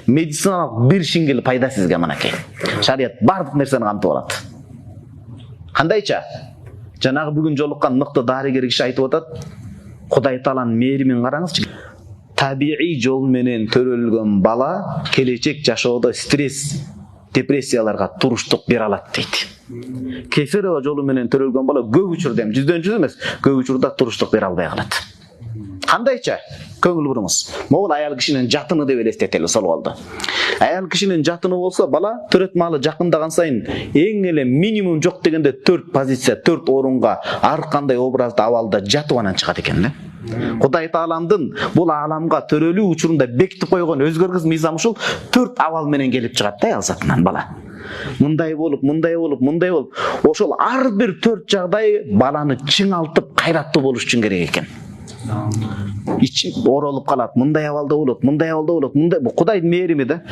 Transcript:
медициналык бир шиңгел пайда сизге мынакей. Шарият бардык нерсени камтып алат. Кандайча? Жанагы бүгүн жолуккан мыкты дарыгер киши айтып атат. Кудай Тааланын мээримин караңызчы. Табиий жол менен төрөлгөн бала келечек жашоодо стресс, депрессияларга туруштук бере алат дейт. Кесарево жолу менен төрөлгөн бала көп учурда, жүздөн жүз эмес, көп учурда туруштук бере албай калат. Кандайча? Көңүл буруңуз. Могул аял кишинин жатыны деп элестетели сол голду. Аял кишинин жатыны болсо, бала төрөт маалы жакындаган сайын эң эле минимум жок дегенде 4 позиция, 4 орунга ар кандай образда абалда жатып анан чыгат экен да. Кудай Тааландын бул ааламга төрөлүү учурунда бекитип койгон өзгөргүз мыйзам ушул 4 абал менен келип чыгат да аял затынан бала. Мындай болуп, мындай болуп, мындай болуп, ошол ар бир 4 жагдай баланы чыңалтып, кайраттуу болуш үчүн керек экен. Ичи оролуп калат, мындай абалда болот, мындай абалда болот, мындай Кудайдын мээрими да.